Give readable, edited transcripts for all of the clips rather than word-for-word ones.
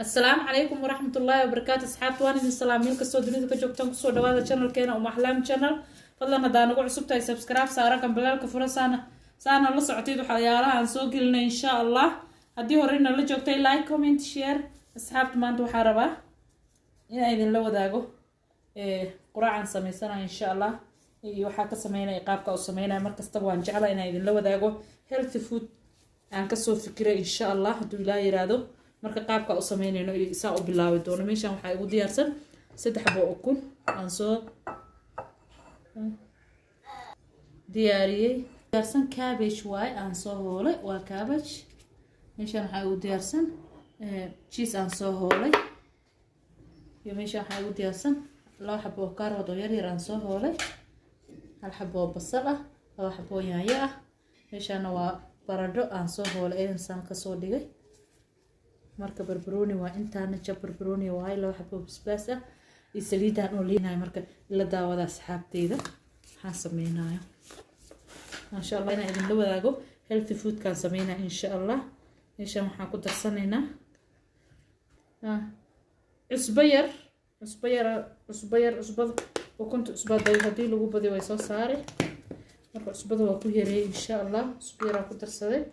السلام عليكم ورحمة الله وبركاته. أصحاب وانا من السلامين كسو دنيا كجوكتان كسو دوادا channel كينا ومحلام channel فضلنا دانو عصبتاي سبسكرايب سارا كان بلالك فرا سانا لا سocotid waxa yaalaha aan soo gelinay insha Allah hadii horeyna la joogtay like comment share asxaabta maanta waxa rabaa in ay idin la wadaago quraan sameysana insha Allah iyo waxa ka sameynay qaabka oo sameynay markasta waan jeclaa in ay idin la wadaago healthy food aan ka soo fikiray insha Allah haduu ilaahay yiraahdo marka qaabka oo sameynayno isaa u bilaawi doono meeshan waxa ugu diyaarsan 3 xabo ukun aan soo diyaariyay diyaarsan cabbage way aan soo hoolay waa cabbage meeshan waxa ugu diyaarsan cheese aan soo hoolay iyo meeshan waxa ugu diyaarsan 2 xabo karoot oo yar aan soo hoolay 1 xabo basal ah 2 xabo yaanyo ah meeshan waa baradho aan soo hoolay insan ka soo dhigay marka barbarooni waa intaana jab barbarooni waa 2 xabo basbaas ah isaliidaan oo leeyahay marka la daawada asxaabteeda waxaan sameeynayo ما شاء الله أنا إذن لو ذاقو healthy food كان سمينا إن شاء الله إيش هم حنكون درسنا عصبير وكنت عصبة هدي لو بدي ويسو صاري مرة عصبة وكوهري إن شاء الله عصبير أكون درسنا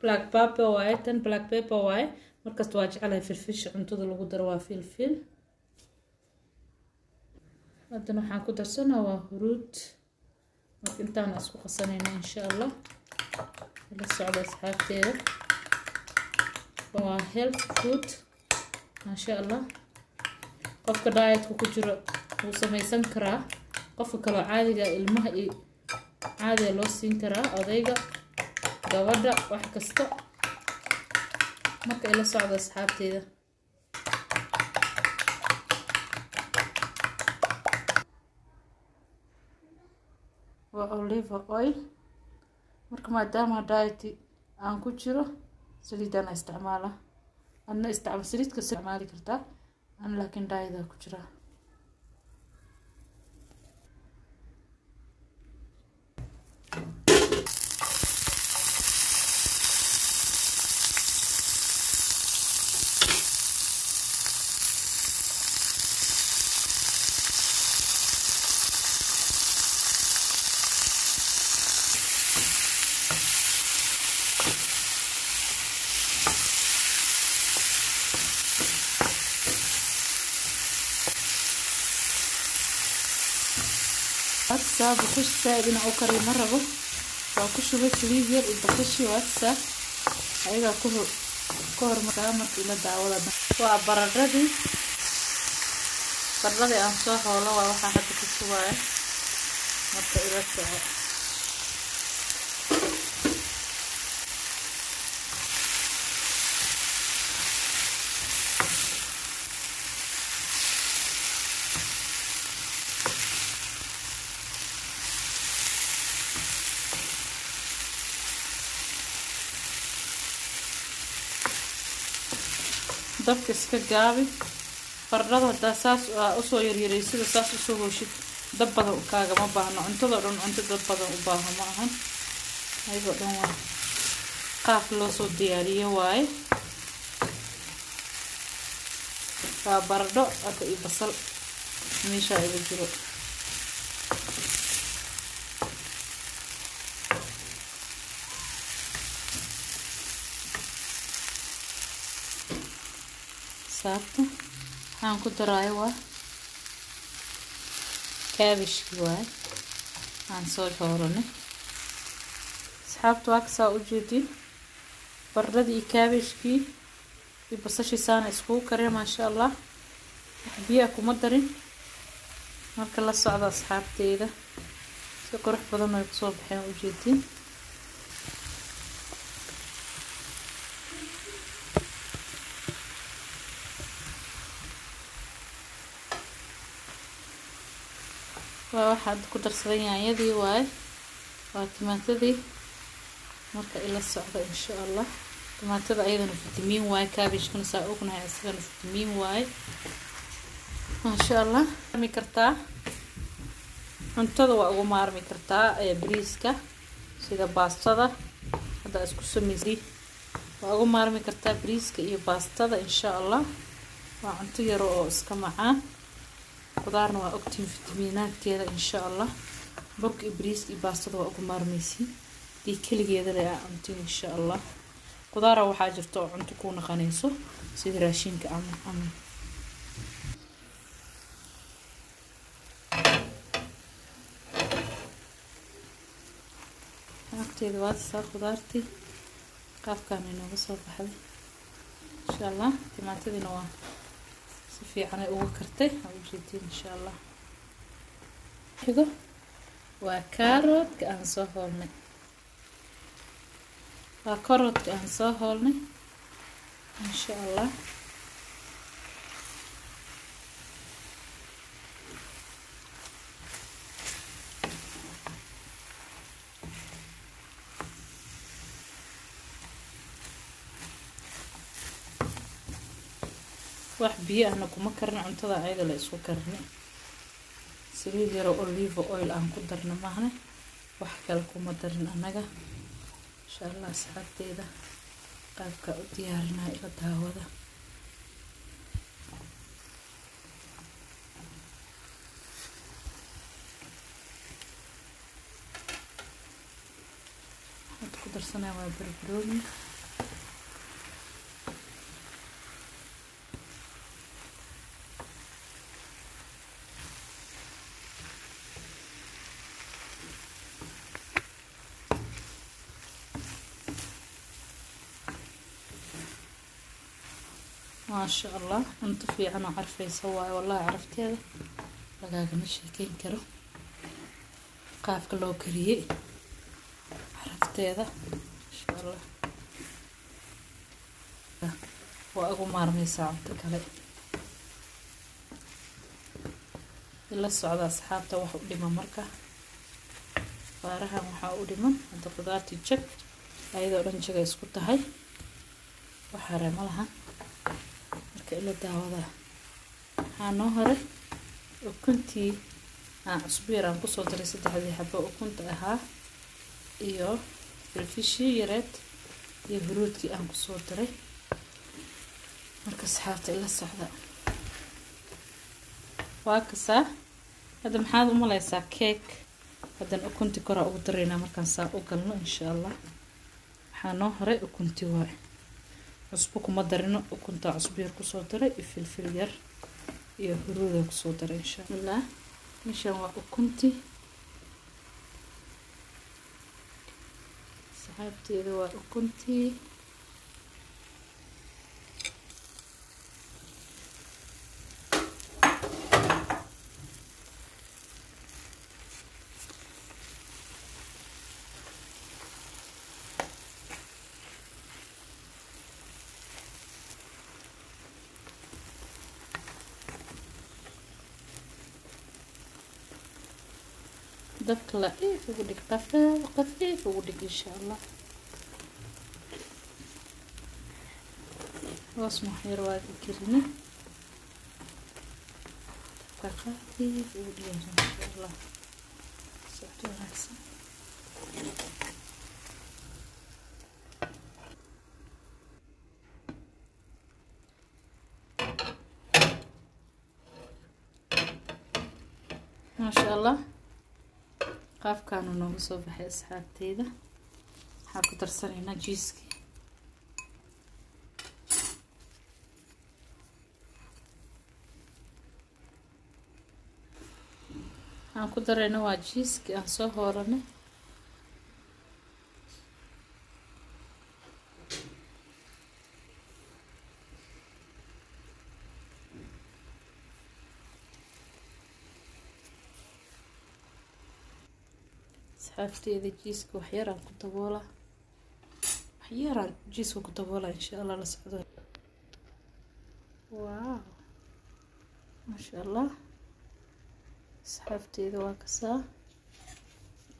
black pepper واي black pepper واي مركز تواجه على فلفل عنتو ذا لو دروا فلفل هادنا waxaan ku darsanaa waa huruud marka intaan isku qasanayna insha Allah la socdo asxaabteeda waa health food ma sha Allah qofka diet ku jiro uu sameeysan karaa qofka kale caadiga ilmaha caadi loo siin karaa odayga gabadha wax kasta marka ila socdo asxaabteeda olive oil marka maadaama diet aan ku jiro saliidana isticmaala anna isticmaal saliidka isticmaali kartaa aan laakiin diet ku jira أكثر بخش سائلين أو كري مرة بس وأكش بس ليفير البخشي وأكثر أيضا كهر مكامر إلى الدعوة وبردي أنصاح والله وروح أحد كسواه مرة إلى الساعة dabka iska gaabi baradhada hada saas u soo yaryareysido saas u soo hooshid dab badan kaaga ma baahno cuntada dhan cunto dab badan u baahan ma ahan ayagoo dhan waa qaaf loo soo diyaariyo waaye waa baradho aka iyo basal meesha ay jiro saabta waxaan ku daraayo waa cabbage waay aan soo xooranay asxaabta waa ka u jeedin baradhadii iyo cabbage-kii iyo basashii saana isku kareen ma sha Allah biyo kuma darin marka la socdo asxaabteeda si qurux badan ay ku soo baxeen u jeedin waxaad ku darsaday yaanyadii waay waa tomaatadii marka ila socdo insha Allah tomaatada ayadana fitamiin waay cabbage-kuna saa ognahay asagana fitamiin waay ma sha Allah mi kartaa cuntada waa ugu maarmi kartaa bariiska sida baastada hadda isku sameysay waa ugu maarmi kartaa bariiska iyo baastada insha Allah waa cunto yar oo iska macaan qudaarna waa ogtiin fitamiinaadkeeda insha Allah burka iyo bariiska iyo baastada waa ugu maarmaysiin dii kaligeeda la cunto insha Allah qudaara waxaa jirto cunto ku naqanayso sida raashinka ama agteeda waa saa qudaarti qaabkan inooga soo baxday insha Allah timaatadina waa si fiican ay ugu kartay oo jeedin insha Allah xigo waa carrot-ka aan soo holnay waa carrot-ka aan soo holnay insha Allah wax biyo ahna kuma karna cuntada ayada la isku karnay saliid yar oo olive oil aan ku darna maahne wax kale kuma darin anaga insha Allah asxaabteeda qaabka u diyaarinaa ila daawada waxaan ku darsanaa waa barbarooni ما شاء الله انت في انا عارفه يسوى والله عرفتها لقاك مشيكين كرو قافك لو كريه عرفتها ان شاء الله واقو مارمي ساعتك علي الا الصعود اصحابته وحو ديما مركه فارها وحا ديما هذا قدرتي جك ايضا رنجه اسكو تahay waxa reemalaha ila daawada waxaan hore ukuntii aan cusbeer aan ku soo daray 3 xabbo ukunta ahaa iyo filfishi yareed iyo huruudkii aan ku soo daray marka saxaabta ila socda waa kasa hada maxaad u malaysaa cake hadan ukunti kora ugu darayna markaan saa u galno insha Allah waxaan hore ukuntii waa cusbo kuma darino ukunta cusbeer ku soo daray filfil yar iyo huruud ku soo daray insha Allah mishan waa ukunti saxaabteeda waa ukunti دبك لطيف وديك خفيف وديك ان شاء الله واسمح لي رواق كرني دبك خفيف وديك ان شاء الله سعتو هكسا ما شاء الله qaafkan uu noogu soo baxay asxaabteeda waxaan ku darsanaynaa jiiski aan ku darayna waa jiiski aan soo hooranay asxaabteeda jiiska wax yar aan ku daboola wax yar aan jiiska ku daboola insha Allah la socdo waaw ma sha Allah asxaabteeda waa kasaa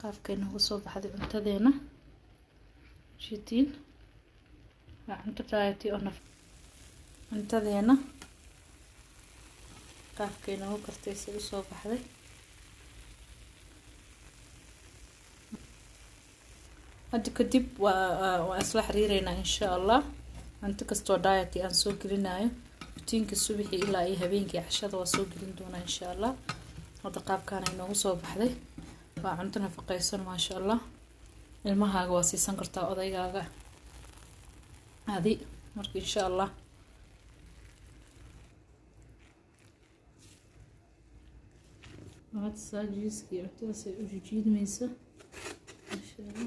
qaabkay noogu soo baxday cuntadeena shitiin waa cunto taayati oo naf cuntadeena qaabkay noogu kartay si u soo baxday hadda kadib waa isla xiriireynaa insha allah. Cunto kastoo diet aan soo gelinayo rutiinka subaxii ilaa iyo habeenkii cashada waa soo gelin doonaa insha allah. hadda qaabkaan ay noogu soo baxday waa cunto nafaqaysan maasha allah. ilmahaaga waa siisan kartaa, odaygaaga adi marka insha allah. هاد ساجيس كي عطوها سيجيد ميسا إن شاء الله.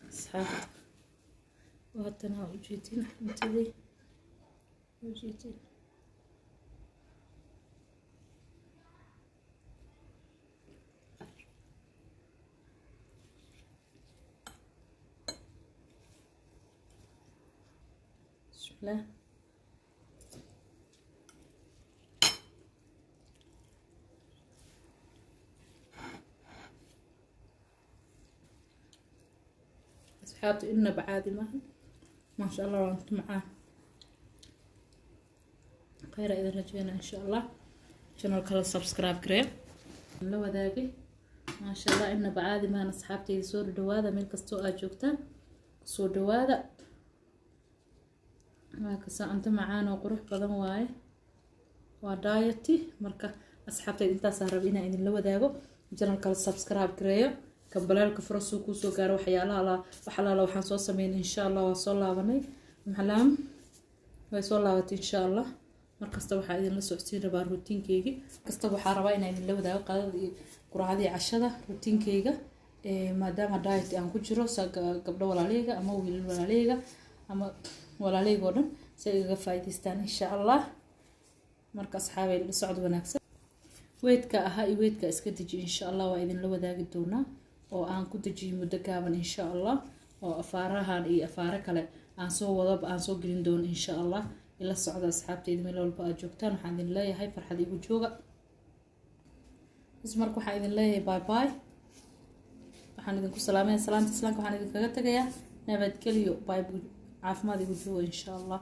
أصحاب وهاتنا وجيتين انتدي وجيتين بسم الله. أصحابي إنه بعادي ما شاء الله وانتم معاه خير إذا رجعنا إن شاء الله. channel كلا سبسكرايب كريم لو ذاقي ما شاء الله إنه بعادي ما أصحابتي صور دواذا من كستو أجوكتان صور دواذا ما كسا أنتم معانا وقروح بدن واي ودايتي مركا أصحابتي إنتا سهربينا إن لو ذاقو channel كلا سبسكرايب كريم كبلالك فرصو كوسو قارو حيالها وحلالا وحان سو سمين إن شاء الله وصول لابني محلام ويصول لابت إن شاء الله مركزتا waxaa idin la socodsiin rabaa routinkeyga kasta waxaa rabaa inaan idin la wadaago qadadii quraacadii cashada routinkeyga maadaama diet aan ku jiro gabdho walaaleyga ama wiilal walaaleyga ama walaaleyga oo dhan si ay uga faa'iideystaan insha allah. marka asxaabay la socod wanaagsan weedka ahaa iyo weedka iska deji insha allah waa idin la wadaagi doonaa oo aan ku dejiyo muddo gaaban insha allah oo afaarahan iyo afaara kale aan soo wado aan soo gelin doono insha allah. ila socda asxaabteyda meel walba aad joogtaan waxaan idin leeyahay farxad igu jooga ismarka waxaan idin leeyahay bye bye. waxaan idinku salaamay salaanta islaamka waxaan idinkaga tagayaa nabadgelyo bye caafimaad igu jooga insha allah.